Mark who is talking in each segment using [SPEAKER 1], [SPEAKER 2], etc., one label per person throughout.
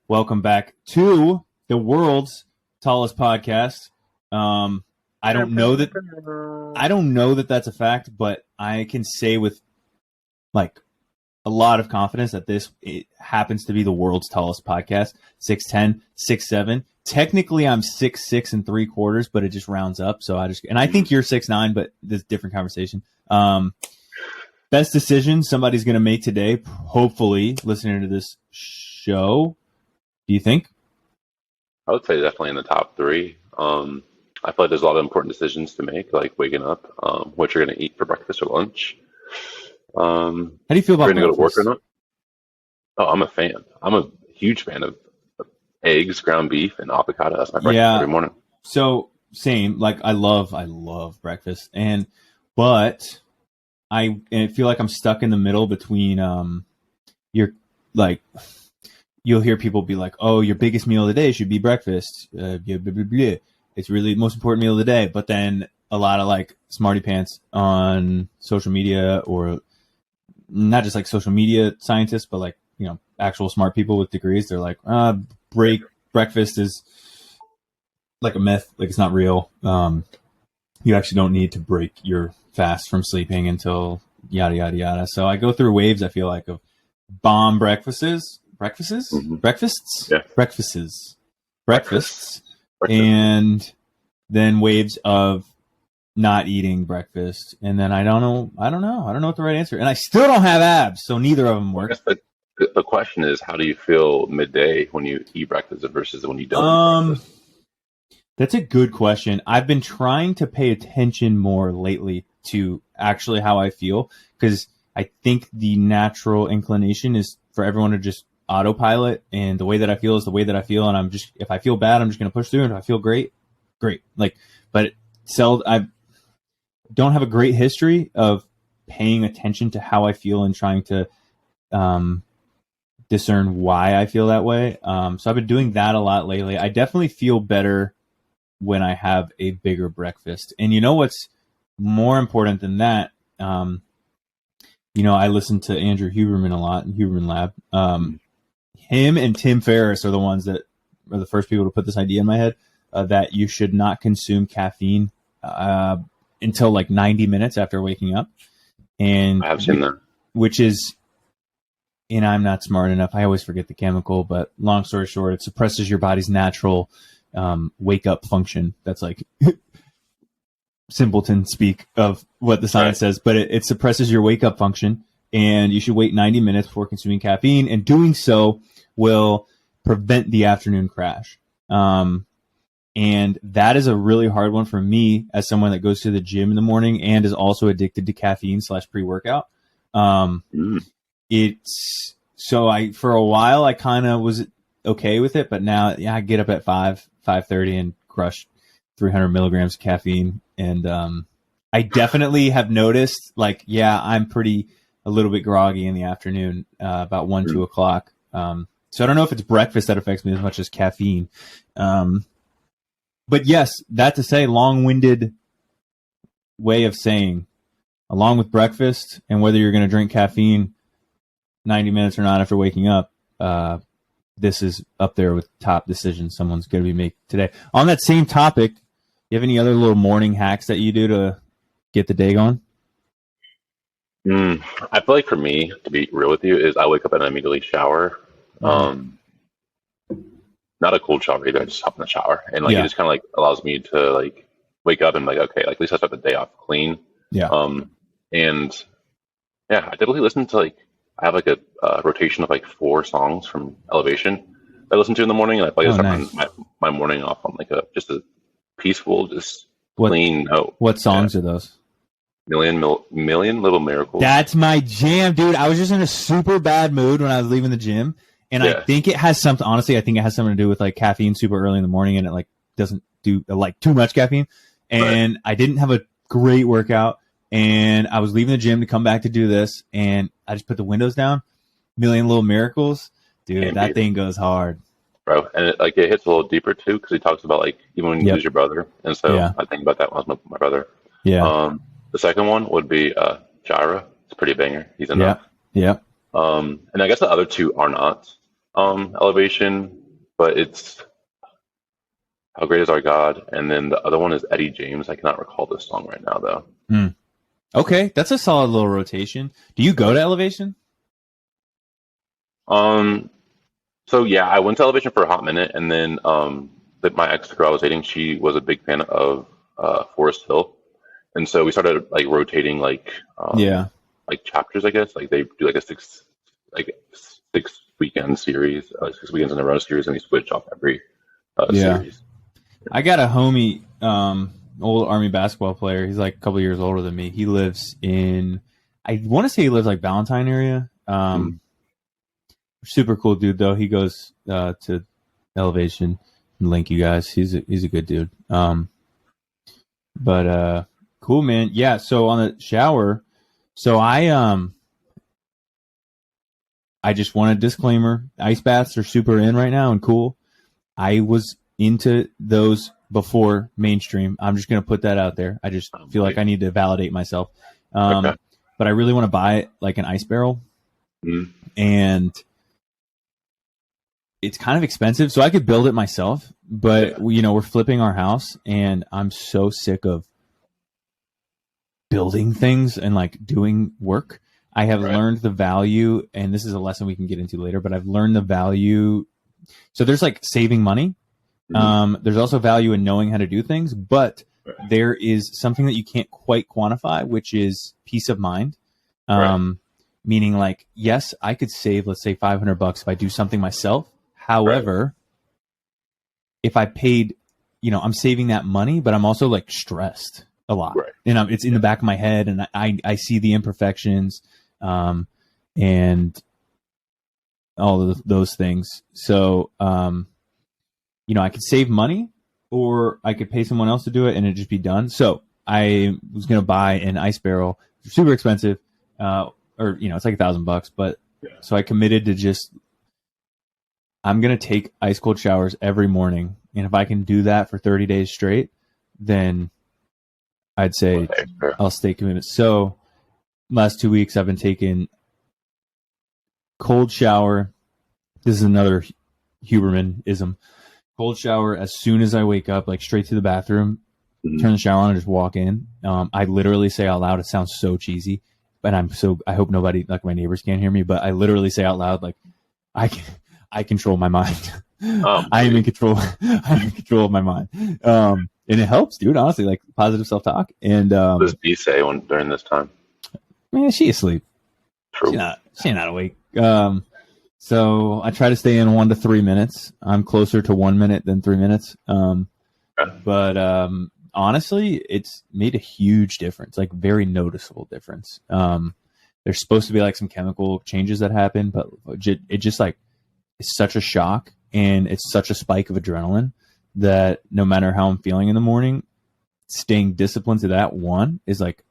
[SPEAKER 1] Welcome back to the world's tallest podcast. I don't know that that's a fact, but I can say with like a lot of confidence that it happens to be the world's tallest podcast. 6'10", 6'7". Technically, I'm 6'6" and 3/4, but it just rounds up. So I think you're 6'9", but this different conversation. Best decision somebody's going to make today, hopefully listening to this show. Do you think?
[SPEAKER 2] I would say definitely in the top three. I feel like there's a lot of important decisions to make, like waking up, what you're going to eat for breakfast or lunch.
[SPEAKER 1] How do you feel about
[SPEAKER 2] going to go to work or not? Oh, I'm a fan. I'm a huge fan of eggs, ground beef, and avocado. That's my breakfast every morning.
[SPEAKER 1] So same. Like I love breakfast, but I feel like I'm stuck in the middle between you'll hear people be like, "Oh, your biggest meal of the day should be breakfast." It's really the most important meal of the day. But then a lot of like smarty pants on social media, or not just like social media scientists, but like, you know, actual smart people with degrees. They're like, breakfast is like a myth. Like it's not real. You actually don't need to break your fast from sleeping until yada, yada, yada. So I go through waves, I feel like, of bomb breakfasts, and then waves of not eating breakfast. And then I don't know what the right answer. And I still don't have abs, so neither of them work.
[SPEAKER 2] I guess the question is, how do you feel midday when you eat breakfast versus when you don't eat breakfast?
[SPEAKER 1] That's a good question. I've been trying to pay attention more lately to actually how I feel, because I think the natural inclination is for everyone to just autopilot, and the way that I feel is the way that I feel, and if I feel bad, I'm just going to push through, and if I feel great. But I don't have a great history of paying attention to how I feel and trying to discern why I feel that way. So I've been doing that a lot lately. I definitely feel better when I have a bigger breakfast. And you know what's more important than that? I listen to Andrew Huberman a lot in Huberman Lab. Him and Tim Ferriss are the ones that are the first people to put this idea in my head, that you should not consume caffeine until like 90 minutes after waking up. And
[SPEAKER 2] I have seen that.
[SPEAKER 1] Which is, and I'm not smart enough, I always forget the chemical, but long story short, it suppresses your body's natural wake up function. That's like simpleton speak of what the science says, but it suppresses your wake up function, and you should wait 90 minutes before consuming caffeine, and doing so will prevent the afternoon crash. And that is a really hard one for me as someone that goes to the gym in the morning and is also addicted to caffeine / pre-workout. For a while I kind of was okay with it, but now I get up at 5:30 and crush 300 milligrams of caffeine. And I definitely have noticed, I'm a little bit groggy in the afternoon, about 1, 2 o'clock. So I don't know if it's breakfast that affects me as much as caffeine. But yes, that to say, long-winded way of saying, along with breakfast and whether you're going to drink caffeine 90 minutes or not after waking up, this is up there with top decisions someone's going to be making today. On that same topic, you have any other little morning hacks that you do to get the day going?
[SPEAKER 2] I feel like for me, to be real with you, is I wake up and I immediately shower. Not a cold shower either. I just hop in the shower, and it just kind of allows me to wake up and okay, at least I start the day off clean.
[SPEAKER 1] Yeah.
[SPEAKER 2] I typically listen to I have a rotation of 4 songs from Elevation I listen to in the morning, and I play my morning off on just a peaceful, clean note.
[SPEAKER 1] What songs are those?
[SPEAKER 2] Million Little Miracles.
[SPEAKER 1] That's my jam, dude. I was just in a super bad mood when I was leaving the gym, and I think it has something. Honestly, I think it has something to do with caffeine super early in the morning, and it doesn't do too much caffeine. And I didn't have a great workout, and I was leaving the gym to come back to do this, and I just put the windows down. Million Little Miracles, dude. That thing goes hard,
[SPEAKER 2] bro. And it hits a little deeper too, because he talks about even when you lose your brother, and so I think about that when I was with my brother.
[SPEAKER 1] Yeah.
[SPEAKER 2] The second one would be Gyra. It's a pretty banger. He's enough.
[SPEAKER 1] Yeah.
[SPEAKER 2] And I guess the other two are not. Elevation, but it's How Great Is Our God, and then the other one is Eddie James. I cannot recall this song right now though.
[SPEAKER 1] Okay, that's a solid little rotation. Do you go to Elevation?
[SPEAKER 2] So yeah, I went to Elevation for a hot minute, and then my ex girl I was dating, she was a big fan of Forest Hill, and so we started like rotating
[SPEAKER 1] Yeah.
[SPEAKER 2] like chapters, I guess. Like they do like a six weekend series, 6 weekends in a row series, and we switch off every
[SPEAKER 1] Yeah.
[SPEAKER 2] series.
[SPEAKER 1] I got a homie, old Army basketball player. He's like a couple years older than me. He lives in, I want to say he lives like Valentine area. Super cool dude though. He goes to Elevation. Link you guys. He's a good dude. But cool, man. Yeah. So on the shower, so I just want a disclaimer. Ice baths are super in right now and cool. I was into those before mainstream. I'm just going to put that out there. I just feel like I need to validate myself.
[SPEAKER 2] Okay.
[SPEAKER 1] But I really want to buy like an ice barrel. And it's kind of expensive, so I could build it myself. But, we're flipping our house, and I'm so sick of building things and like doing work. I have learned the value, and this is a lesson we can get into later, but I've learned the value. So there's like saving money. There's also value in knowing how to do things, but there is something that you can't quite quantify, which is peace of mind. Meaning like, yes, I could save, let's say $500 if I do something myself. However, if I paid, I'm saving that money, but I'm also like stressed a lot. And it's in the back of my head, and I see the imperfections, and all of those things. So, I could save money, or I could pay someone else to do it and it'd just be done. So I was going to buy an ice barrel, super expensive, or, it's like $1,000, but so I committed to I'm going to take ice cold showers every morning. And if I can do that for 30 days straight, then I'd say I'll stay committed. So last 2 weeks I've been taking cold shower. This is another Huberman-ism. Cold shower as soon as I wake up, like straight to the bathroom, turn the shower on and just walk in. I literally say out loud, it sounds so cheesy, but I hope nobody, like my neighbors can't hear me, but I literally say out loud, like I control my mind. I am in control. I'm in control of my mind. And it helps, dude, honestly, like positive self-talk. And
[SPEAKER 2] what does B say during this time?
[SPEAKER 1] Man, she's asleep.
[SPEAKER 2] True.
[SPEAKER 1] She's not awake. So I try to stay in 1 to 3 minutes. I'm closer to 1 minute than 3 minutes. But honestly, it's made a huge difference, like very noticeable difference. There's supposed to be like some chemical changes that happen, but it just like, it's such a shock, and it's such a spike of adrenaline that no matter how I'm feeling in the morning, staying disciplined to that one is like,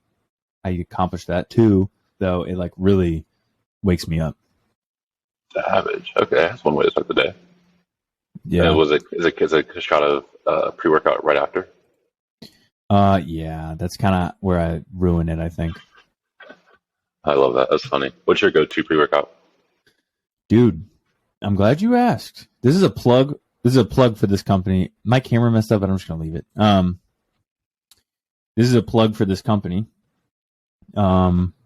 [SPEAKER 1] I accomplished that. 2, though, it like really wakes me up.
[SPEAKER 2] Savage. Okay, that's one way to start the day.
[SPEAKER 1] Yeah.
[SPEAKER 2] And is a shot of pre-workout right after?
[SPEAKER 1] Yeah, that's kind of where I ruin it, I think.
[SPEAKER 2] I love that. That's funny. What's your go-to pre-workout?
[SPEAKER 1] Dude, I'm glad you asked. This is a plug. This is a plug for this company. My camera messed up, but I'm just gonna leave it. This is a plug for this company. No,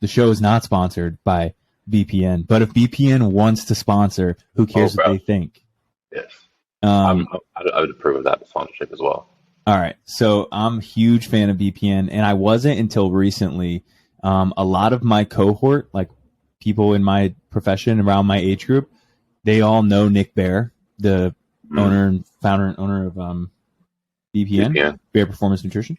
[SPEAKER 1] the show is not sponsored by VPN. But if VPN wants to sponsor, who cares what they think?
[SPEAKER 2] Yes. I would approve of that sponsorship as well.
[SPEAKER 1] All right. So I'm a huge fan of VPN, and I wasn't until recently. A lot of my cohort, like people in my profession around my age group, they all know Nick Bear, the owner and founder and owner of VPN, Bear Performance Nutrition.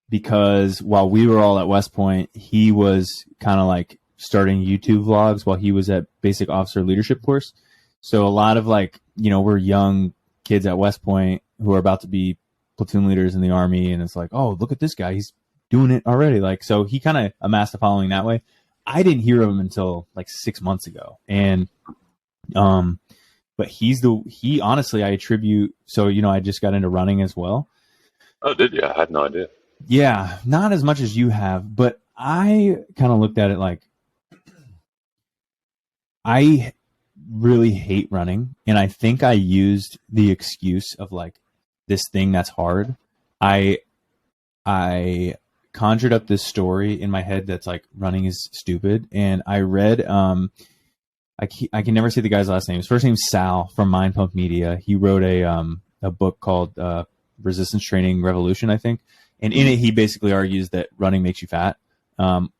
[SPEAKER 1] Because while we were all at West Point, he was kind of like starting YouTube vlogs while he was at basic officer leadership course. So a lot of like, we're young kids at West Point who are about to be platoon leaders in the Army. And it's like, oh, look at this guy. He's doing it already. Like, so he kind of amassed a following that way. I didn't hear of him until like 6 months ago. And, but he honestly, I attribute, so, I just got into running as well.
[SPEAKER 2] Oh, did you? I had no idea.
[SPEAKER 1] Yeah, not as much as you have, but I kind of looked at it like I really hate running, and I think I used the excuse of like this thing that's hard. I conjured up this story in my head that's like running is stupid, and I read I can never say the guy's last name. His first name's Sal from Mind Pump Media. He wrote a book called Resistance Training Revolution, I think, and in it he basically argues that running makes you fat,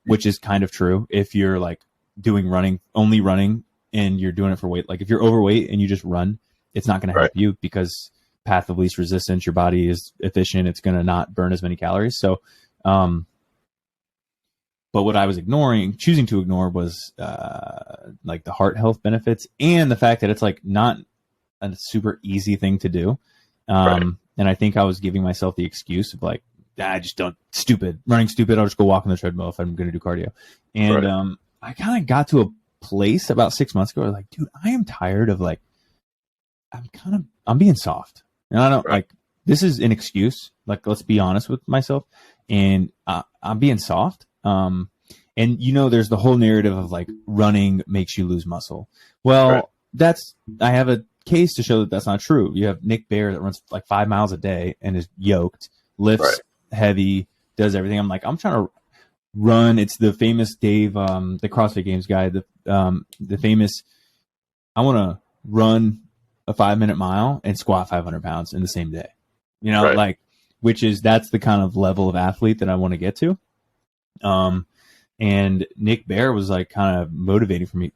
[SPEAKER 1] which is kind of true if you're like doing only running and you're doing it for weight. Like if you're overweight and you just run, it's not going to help you because path of least resistance, your body is efficient. It's going to not burn as many calories. So, but what I was choosing to ignore was like the heart health benefits and the fact that it's like not a super easy thing to do. And I think I was giving myself the excuse of like, I just running stupid. I'll just go walk on the treadmill if I'm going to do cardio. And I kind of got to a place about 6 months ago where I was like, dude, I am tired of like, I'm being soft. And I don't like, this is an excuse. Like, let's be honest with myself. And I'm being soft. And there's the whole narrative of like running makes you lose muscle. Well, I have a case to show that that's not true. You have Nick Bare that runs like 5 miles a day and is yoked, lifts heavy, does everything. I'm like, I'm trying to run. It's the famous Dave, the CrossFit Games guy, the famous, I want to run a 5-minute mile and squat 500 pounds in the same day, like, that's the kind of level of athlete that I want to get to. And Nick Bare was like kind of motivating for me.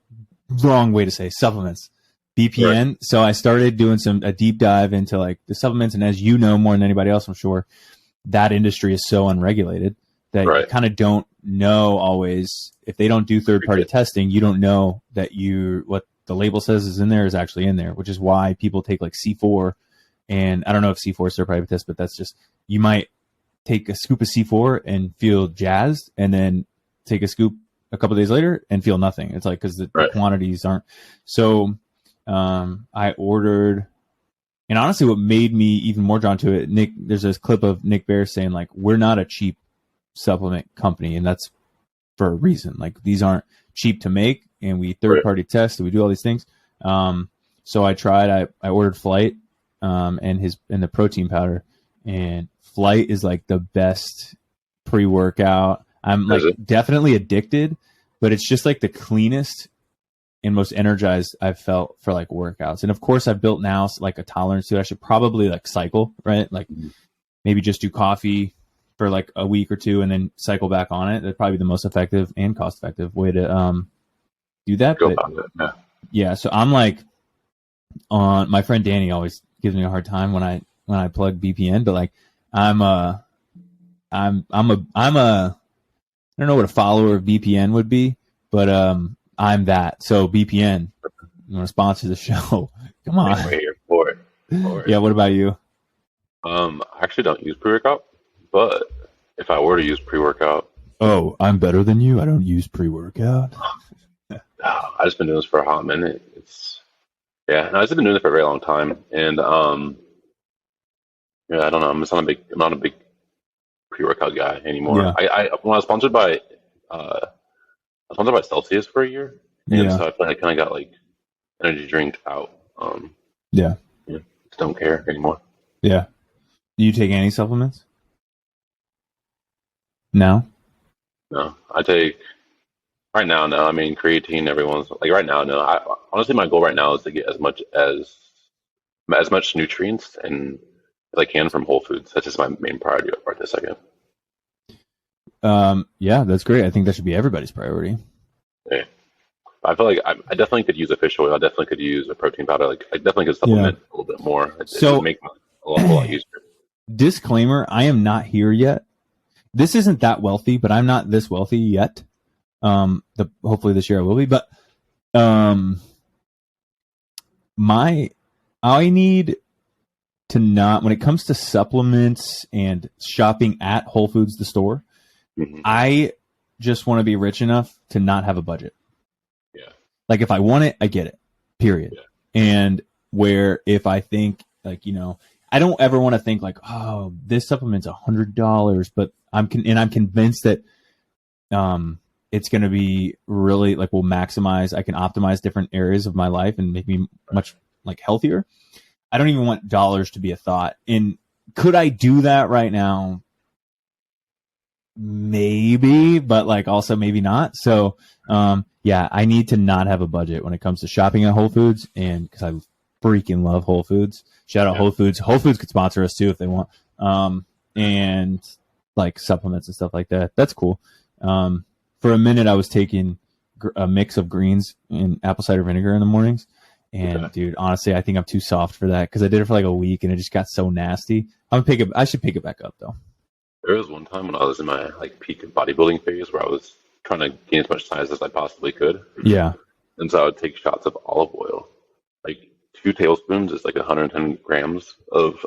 [SPEAKER 1] Wrong way to say supplements, BPN. So I started doing a deep dive into like the supplements. And as you know, more than anybody else, I'm sure that industry is so unregulated that you kind of don't know always. If they don't do third-party testing, you don't know that what the label says is in there is actually in there, which is why people take like C4. And I don't know if C4 is third-party test, but that's just, you might take a scoop of C4 and feel jazzed, and then take a scoop a couple of days later and feel nothing. It's like, because the quantities aren't. So I ordered, and honestly, what made me even more drawn to it, there's this clip of Nick Bare saying like, we're not a cheap supplement company, and that's for a reason. Like, these aren't cheap to make, and we third-party test, and we do all these things. So I ordered Flight and the protein powder, and Flight is like the best pre-workout. I'm like definitely addicted, but it's just like the cleanest and most energized I've felt for like workouts. And of course I've built now like a tolerance to it. I should probably like cycle, right? Like maybe just do coffee for like a week or two and then cycle back on it. That'd probably be the most effective and cost effective way to do that. Yeah. So I'm like, my friend Danny always gives me a hard time when I plug BPN, but like I don't know what a follower of BPN would be, but I'm that. So BPN, you want to sponsor the show? Come on.
[SPEAKER 2] We're here for it.
[SPEAKER 1] Yeah. What about you?
[SPEAKER 2] I actually don't use pre-workout, but if I were to use pre-workout,
[SPEAKER 1] I'm better than you. I don't use pre-workout.
[SPEAKER 2] I've just been doing this for a hot minute. I've just been doing it for a very long time, and I don't know. I'm not a big pre-workout guy anymore. Yeah. When I was sponsored by Celsius for a year, and so I kind of got like energy drink out. Just don't care anymore.
[SPEAKER 1] Yeah. Do you take any supplements? No,
[SPEAKER 2] I take right now. No, I mean creatine. Everyone's like right now. No, honestly, my goal right now is to get as much nutrients and as I can from whole foods. That's just my main priority right this second.
[SPEAKER 1] Yeah, that's great. I think that should be everybody's priority.
[SPEAKER 2] Yeah. I feel like I definitely could use a fish oil. I definitely could use a protein powder. Like I definitely could supplement a little bit more. It would make a lot easier.
[SPEAKER 1] Disclaimer: I am not here yet. This isn't that wealthy, but I'm not this wealthy yet. Hopefully this year I will be. But I need to not, when it comes to supplements and shopping at Whole Foods, the store, I just want to be rich enough to not have a budget.
[SPEAKER 2] Yeah.
[SPEAKER 1] Like if I want it, I get it, period. Yeah. And where if I think like, I don't ever want to think like, oh, this supplement's $100, but I'm convinced that it's going to be really like will maximize. I can optimize different areas of my life and make me much like healthier. I don't even want dollars to be a thought. And could I do that right now? Maybe, but like also maybe not. So, yeah, I need to not have a budget when it comes to shopping at Whole Foods, and because I freaking love Whole Foods. Shout out Whole Foods. Whole Foods could sponsor us too if they want. And like supplements and stuff like that. That's cool. For a minute, I was taking a mix of greens and apple cider vinegar in the mornings. And dude, honestly, I think I'm too soft for that because I did it for like a week and it just got so nasty. I should pick it back up though.
[SPEAKER 2] There was one time when I was in my like peak bodybuilding phase where I was trying to gain as much size as I possibly could.
[SPEAKER 1] Yeah.
[SPEAKER 2] And so I would take shots of olive oil. Like 2 tablespoons is like 110 grams of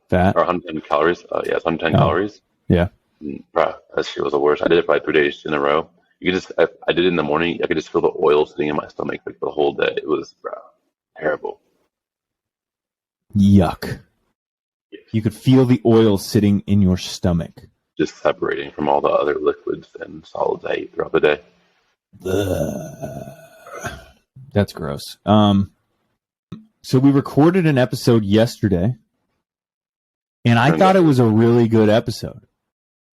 [SPEAKER 1] fat
[SPEAKER 2] or 110 calories. Yeah, it's 110 calories.
[SPEAKER 1] Yeah.
[SPEAKER 2] Bruh, that shit was the worst. I did it for like 3 days in a row. You could just, I did it in the morning. I could just feel the oil sitting in my stomach like the whole day. It was, terrible.
[SPEAKER 1] Yuck. Yes. You could feel the oil sitting in your stomach.
[SPEAKER 2] Just separating from all the other liquids and solids I ate throughout the day.
[SPEAKER 1] That's gross. So we recorded an episode yesterday, and I thought it was a really good episode.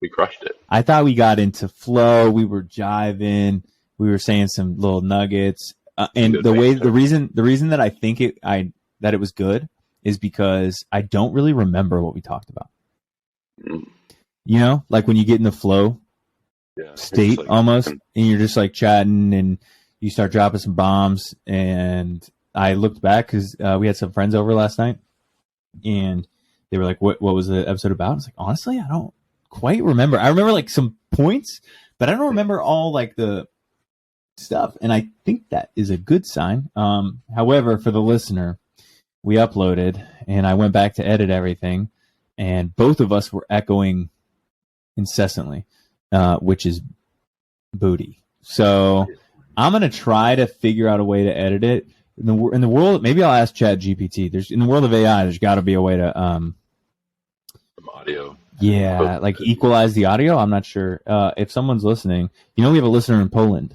[SPEAKER 2] We crushed it.
[SPEAKER 1] I thought we got into flow. We were jiving. We were saying some little nuggets. And the reason that I think that it was good is because I don't really remember what we talked about. You know, like when you get in the flow state like, almost, and you're just like chatting and you start dropping some bombs. And I looked back because we had some friends over last night and they were like, what was the episode about? I was like, honestly, I don't quite remember. I remember like some points, but I don't remember all like the stuff. And I think that is a good sign. However, for the listener, we uploaded and I went back to edit everything and both of us were echoing incessantly, which is booty. So I'm going to try to figure out a way to edit it in the world. Maybe I'll ask ChatGPT. In the world of AI, there's got to be a way to,
[SPEAKER 2] some audio.
[SPEAKER 1] Yeah, like equalize the audio. I'm not sure. If someone's listening, we have a listener in Poland.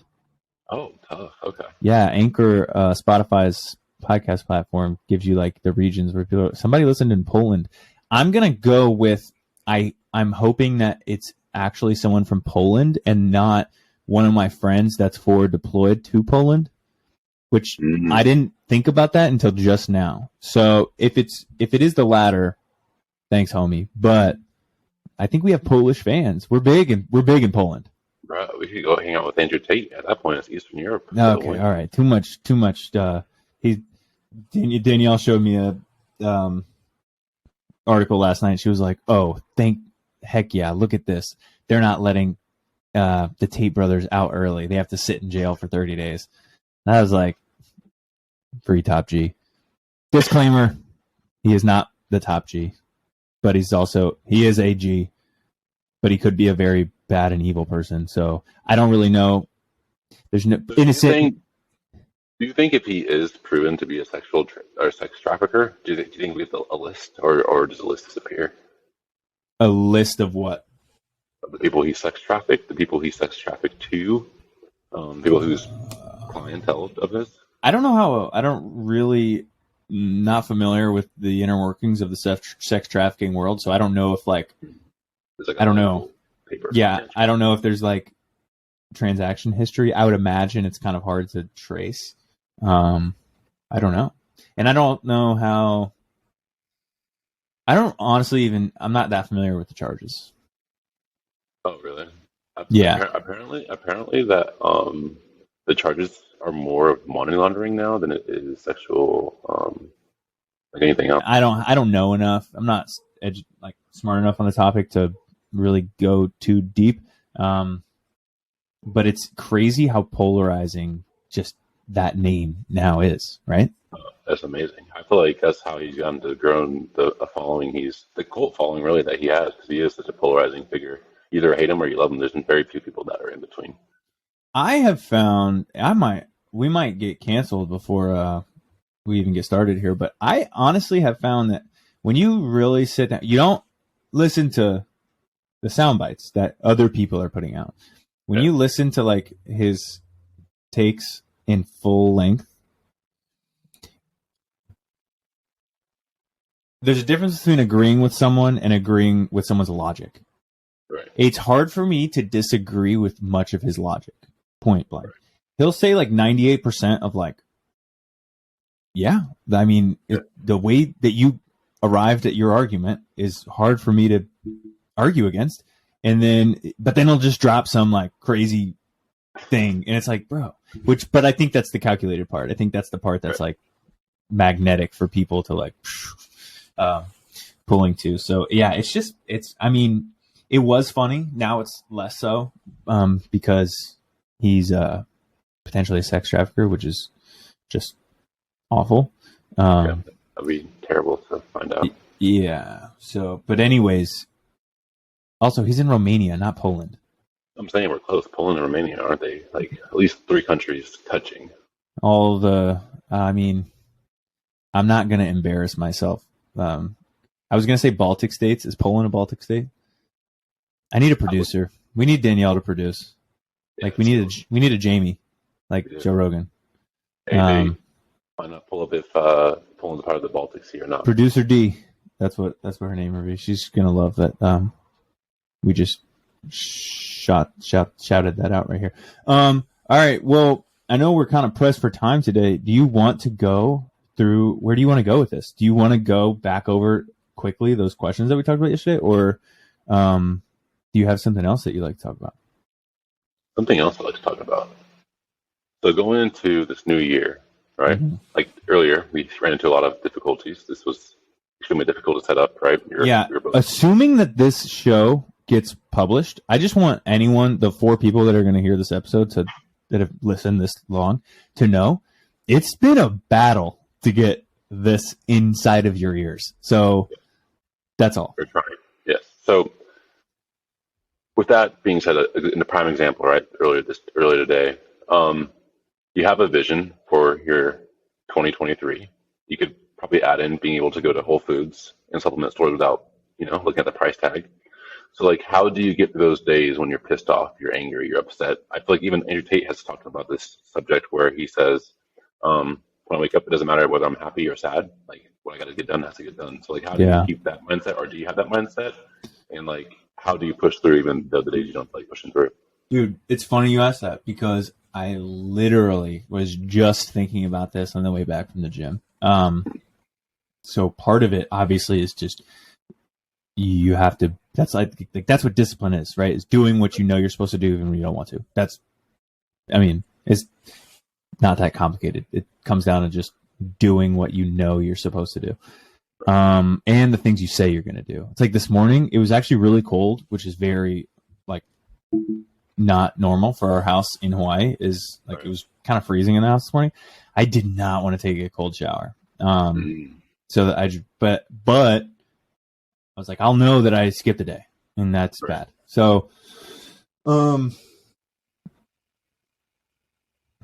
[SPEAKER 2] Oh, tough. Okay.
[SPEAKER 1] Yeah, Anchor, Spotify's podcast platform gives you like the regions where somebody listened in Poland. I'm gonna go with I'm hoping that it's actually someone from Poland and not one of my friends that's forward deployed to Poland, which I didn't think about that until just now. So if it is the latter, thanks, homie. But I think we have Polish fans. We're big in Poland.
[SPEAKER 2] Bro, we could go hang out with Andrew Tate. At that point, it's Eastern Europe.
[SPEAKER 1] Okay, all right. Too much. Danielle showed me a article last night. She was like, "Oh, heck yeah! Look at this. They're not letting the Tate brothers out early. They have to sit in jail for 30 days." And I was like, "Free Top G." Disclaimer: he is not the top G, but he is a G, but he could be a very bad and evil person. So I don't really know. There's no innocent.
[SPEAKER 2] Do you think if he is proven to be a sex trafficker, do you think we have a list, or does the list disappear?
[SPEAKER 1] A list of what?
[SPEAKER 2] Of the people he sex trafficked, the people he sex trafficked to, people whose clientele of his.
[SPEAKER 1] I don't know how. I don't really. Not familiar with the inner workings of the sex trafficking world, so I don't know if like I don't know. Yeah, I don't know if there's like transaction history. I would imagine it's kind of hard to trace. I don't know, and I don't know how. I don't honestly even. I'm not that familiar with the charges.
[SPEAKER 2] Oh, really?
[SPEAKER 1] Yeah.
[SPEAKER 2] Apparently that the charges are more of money laundering now than it is sexual, like anything else.
[SPEAKER 1] I don't know enough. I'm not smart enough on the topic to really go too deep. But it's crazy how polarizing just that name now is, right?
[SPEAKER 2] That's amazing. I feel like that's how he's gotten to grown the following. The cult following really that he has, because he is such a polarizing figure. You either hate him or you love him. There's very few people that are in between. I
[SPEAKER 1] have found we might get canceled before we even get started here, but I honestly have found that when you really sit down, you don't listen to the sound bites that other people are putting out. when you listen to like his takes in full length, there's a difference between agreeing with someone and agreeing with someone's logic.
[SPEAKER 2] Right.
[SPEAKER 1] It's hard for me to disagree with much of his logic, point blank. Right. He'll say like 98% of like, yeah, I mean, the way that you arrived at your argument is hard for me to argue against. But then he'll just drop some like crazy thing. And it's like, bro, but I think that's the calculated part. I think that's the part that's like magnetic for people to like, pulling to. So yeah, it was funny. Now it's less so, because he's potentially a sex trafficker, which is just awful.
[SPEAKER 2] That'd be terrible to find out.
[SPEAKER 1] Yeah. So, but anyways, also he's in Romania, not Poland.
[SPEAKER 2] I'm saying we're close. Poland and Romania, aren't they? Like at least 3 countries touching.
[SPEAKER 1] I'm not going to embarrass myself. I was going to say Baltic states. Is Poland a Baltic state? I need a producer. We need Danielle to produce. Yeah, like we need a Jamie, like Joe Rogan.
[SPEAKER 2] Hey, why not pull up if Poland's part of the Baltic Sea or not?
[SPEAKER 1] Producer D. That's what her name would be. She's going to love that. We just shouted that out right here. All right. Well, I know we're kind of pressed for time today. Do you want to go through, where do you want to go with this? Do you want to go back over quickly those questions that we talked about yesterday, or do you have something else that you'd like to talk about?
[SPEAKER 2] Something else I'd like to talk about. So going into this new year, right? Mm-hmm. Like earlier, we ran into a lot of difficulties. This was extremely difficult to set up, right?
[SPEAKER 1] Assuming that this show gets published, I just want anyone, the 4 people that are going to hear this episode that have listened this long, to know it's been a battle to get this inside of your ears. So that's all.
[SPEAKER 2] We're trying. Yes. So with that being said, in the prime example, right, earlier today, you have a vision for your 2023. You could probably add in being able to go to Whole Foods and supplement stores without, looking at the price tag. So like, how do you get through those days when you're pissed off, you're angry, you're upset? I feel like even Andrew Tate has talked about this subject where he says, when I wake up, it doesn't matter whether I'm happy or sad. Like, what I got to get done has to get done. So like, how do you keep that mindset, or do you have that mindset? And like, how do you push through even the days you don't feel like pushing through?
[SPEAKER 1] Dude, it's funny you asked that, because I literally was just thinking about this on the way back from the gym. So part of it obviously is just, you have to, that's like that's what discipline is, right? It's doing what you know you're supposed to do even when you don't want to. It's not that complicated. It comes down to just doing what you know you're supposed to do. And the things you say you're going to do. It's like this morning, it was actually really cold, which is very like not normal for our house in Hawaii. Is like It was kind of freezing in the house this morning. I did not want to take a cold shower. So that but I was like, I'll know that I skipped a day, and that's bad. So,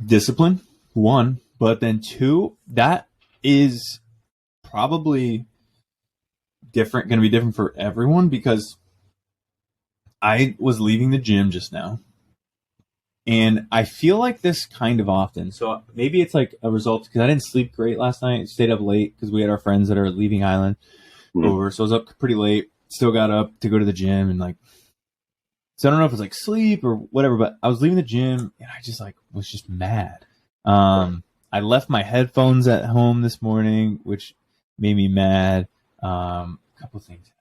[SPEAKER 1] discipline, 1, but then 2, that is probably going to be different for everyone, because I was leaving the gym just now, and I feel like this kind of often. So maybe it's like a result, because I didn't sleep great last night. Stayed up late because we had our friends that are leaving Island over. So I was up pretty late, still got up to go to the gym, and like, so I don't know if it's like sleep or whatever, but I was leaving the gym and I just like was just mad. I left my headphones at home this morning, which made me mad. A couple of things.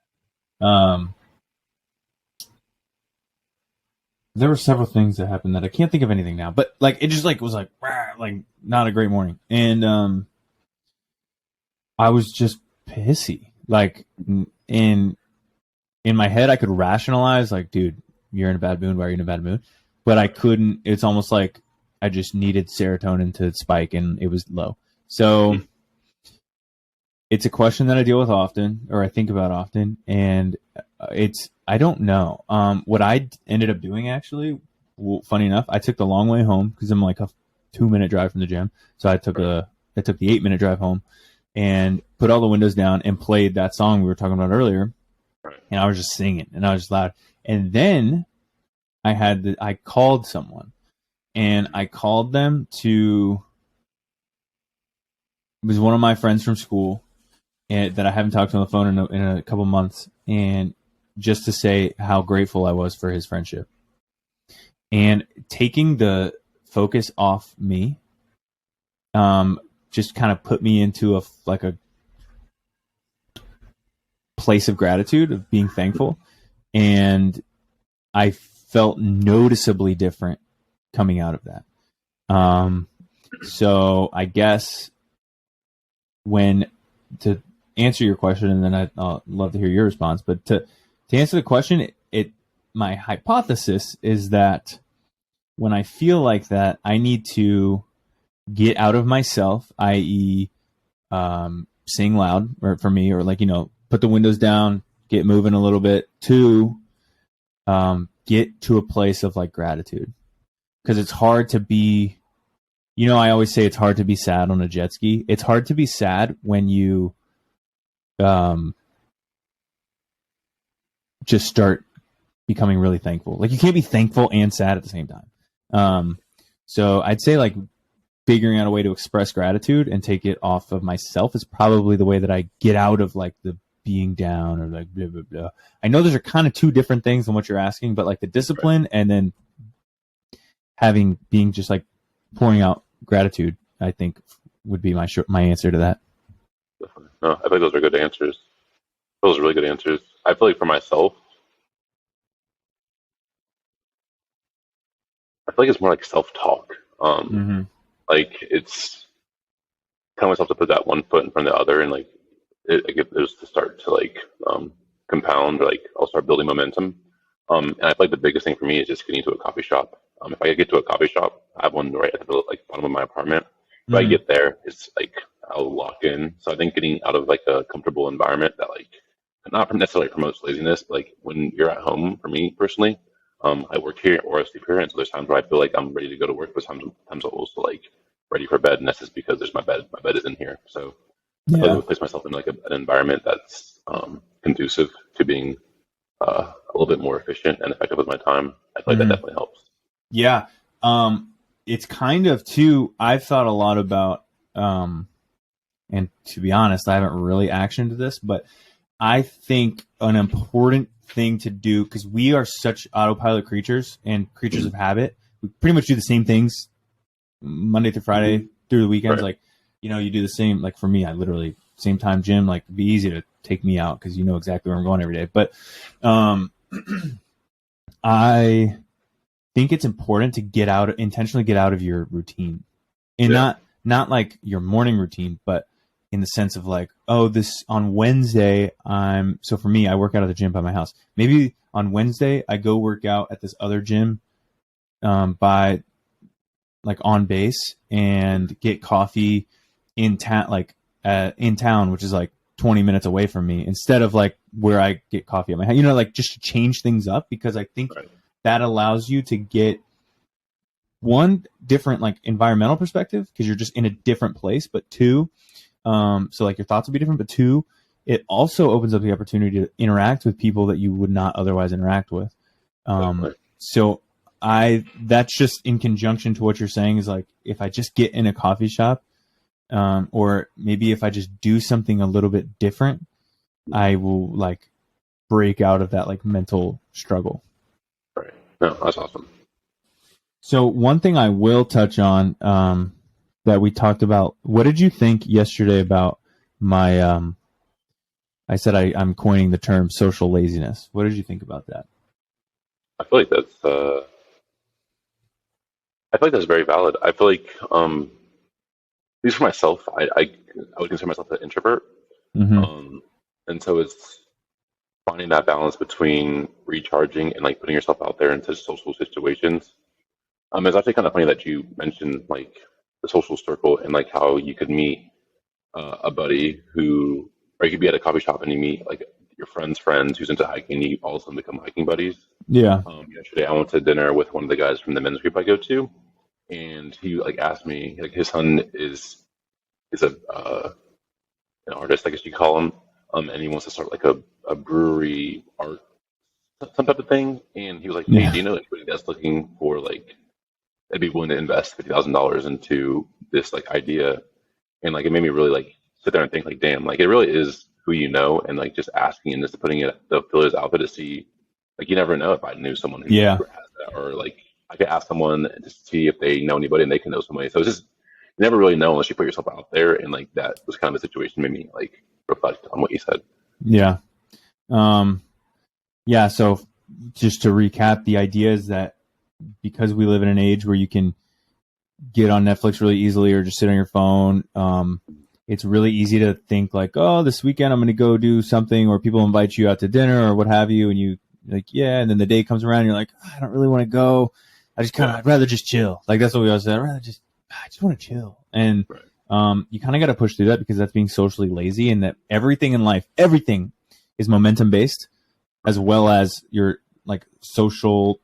[SPEAKER 1] There were several things that happened that I can't think of anything now, but like, it just like was like not a great morning. And I was just pissy. Like in my head, I could rationalize like, dude, you're in a bad mood. Why are you in a bad mood? But I couldn't. It's almost like I just needed serotonin to spike, and it was low. So it's a question that I deal with often, or I think about often, and I don't know. What I ended up doing, actually, funny enough, I took the long way home because I'm like a 2-minute drive from the gym. So I took the 8-minute drive home and put all the windows down and played that song we were talking about earlier. And I was just singing, and I was just loud. And then I called someone, and I called them to, it was one of my friends from school, and that I haven't talked to on the phone in a couple months, and just to say how grateful I was for his friendship, and taking the focus off me, just kind of put me into a place of gratitude, of being thankful, and I felt noticeably different coming out of that. So I guess to answer your question, and then I'd love to hear your response, but to answer the question, my hypothesis is that when I feel like that, I need to get out of myself, i.e., sing loud, or for me, or put the windows down, get moving a little bit, to get to a place of gratitude, because it's hard to be. I always say it's hard to be sad on a jet ski. It's hard to be sad when you just start becoming really thankful. You can't be thankful and sad at the same time. So I'd say figuring out a way to express gratitude and take it off of myself is probably the way that I get out of the being down or blah, blah, blah. I know those are kind of two different things than what you're asking, but the discipline and then being just pouring out gratitude, I think would be my answer to that.
[SPEAKER 2] Definitely. No, I think those are good answers. Those are really good answers. I feel like for myself, I feel like it's more self-talk. It's telling myself to put that one foot in front of the other, and there's to start to compound, or I'll start building momentum. And I feel like the biggest thing for me is just getting to a coffee shop. If I get to a coffee shop, I have one right at the bottom of my apartment. If I get there, it's I'll lock in. So I think getting out of a comfortable environment that not necessarily promotes laziness, but when you're at home, for me personally, I work here or I sleep here, and so there's times where I feel like I'm ready to go to work, but sometimes I'm also ready for bed, and that's just because there's my bed. My bed is in here, so I feel like I would place myself in an environment that's conducive to being a little bit more efficient and effective with my time. I feel like that definitely helps.
[SPEAKER 1] Yeah. It's kind of too, I've thought a lot about, and to be honest, I haven't really actioned this, but I think an important thing to do, because we are such autopilot creatures and creatures of habit. We pretty much do the same things Monday through Friday through the weekends.
[SPEAKER 2] Right.
[SPEAKER 1] You do the same, for me, I literally same time gym, it'd be easy to take me out because exactly where I'm going every day. But, I think it's important to intentionally get out of your routine, and not your morning routine, but in the sense of this on Wednesday, so for me, I work out at the gym by my house. Maybe on Wednesday I go work out at this other gym, by on base, and get coffee in town, which is 20 minutes away from me, instead of where I get coffee at my house, just to change things up, because I think that allows you to get one different environmental perspective, because you're just in a different place, but two, so your thoughts will be different, but two, it also opens up the opportunity to interact with people that you would not otherwise interact with. So that's just in conjunction to what you're saying, is if I just get in a coffee shop, or maybe if I just do something a little bit different, I will break out of that mental struggle.
[SPEAKER 2] Right. No, that's awesome.
[SPEAKER 1] So one thing I will touch on, that we talked about, what did you think yesterday about my, I said I'm coining the term social laziness. What did you think about that?
[SPEAKER 2] I feel like that's very valid. I feel like, at least for myself, I would consider myself an introvert. And so it's finding that balance between recharging and putting yourself out there into social situations. It's actually kind of funny that you mentioned the social circle, and how you could meet a buddy who, or you could be at a coffee shop and you meet your friend's friends who's into hiking, and you all of a sudden become hiking buddies.
[SPEAKER 1] Yeah.
[SPEAKER 2] Yesterday I went to dinner with one of the guys from the men's group I go to, and he asked me, his son is an artist, I guess you call him, and he wants to start a brewery art some type of thing, and he was like, "Hey, do you know anybody that's looking for like that'd be willing to invest $50,000 into this like idea?" And like it made me really like sit there and think like, damn, like it really is who you know, and like just asking and just putting it the feelers out there to see. Like you never know if I knew someone who has that, or like I could ask someone to see if they know anybody and they can know somebody. So it's just you never really know unless you put yourself out there, and like that was kind of a situation made me like reflect on what you said.
[SPEAKER 1] Yeah. Yeah. So just to recap, the idea is that because we live in an age where you can get on Netflix really easily or just sit on your phone, it's really easy to think like, oh, this weekend I'm going to go do something, or people invite you out to dinner or what have you, and you like, yeah, and then the day comes around and you're like, oh, I don't really want to go. I'd rather just chill. Like that's what we always said. I just want to chill. And you kind of got to push through that because that's being socially lazy, and that everything in life, everything is momentum based, as well as your like social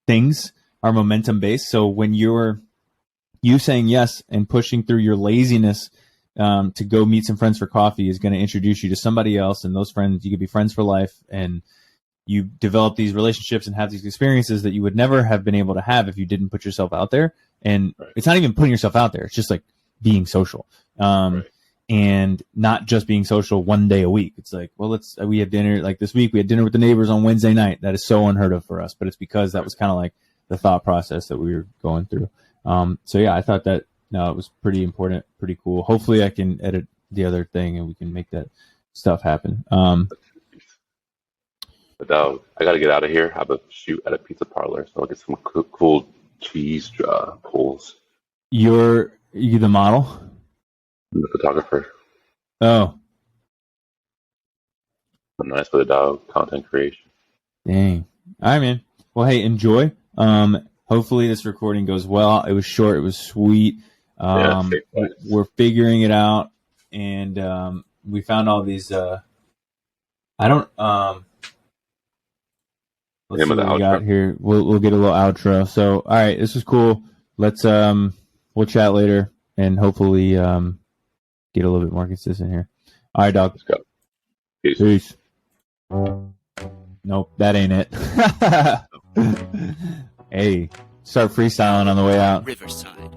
[SPEAKER 1] things are momentum based. So when you saying yes and pushing through your laziness to go meet some friends for coffee is going to introduce you to somebody else, and those friends, you could be friends for life, and you develop these relationships and have these experiences that you would never have been able to have if you didn't put yourself out there. And it's not even putting yourself out there. It's just like being social. And not just being social one day a week. It's like, well, we had dinner, like this week we had dinner with the neighbors on Wednesday night. That is so unheard of for us, but it's because that was kind of like the thought process that we were going through. So yeah, I thought that, no, it was pretty important, pretty cool. Hopefully I can edit the other thing and we can make that stuff happen.
[SPEAKER 2] But I got to get out of here. I have a shoot at a pizza parlor, so I'll get some cool cheese pulls.
[SPEAKER 1] You the model?
[SPEAKER 2] I'm the photographer.
[SPEAKER 1] Oh.
[SPEAKER 2] I'm nice with the dog content creation.
[SPEAKER 1] Dang. All right, man. Well, hey, enjoy. Hopefully this recording goes well. It was short. It was sweet. We're figuring it out, and we found all these. Let's see what we got here. We'll get a little outro. So, all right, this was cool. Let's we'll chat later, and hopefully get a little bit more consistent here. All right, dog.
[SPEAKER 2] Let's go.
[SPEAKER 1] Peace. Nope, that ain't it. Hey, start freestyling on the way out.
[SPEAKER 3] Riverside.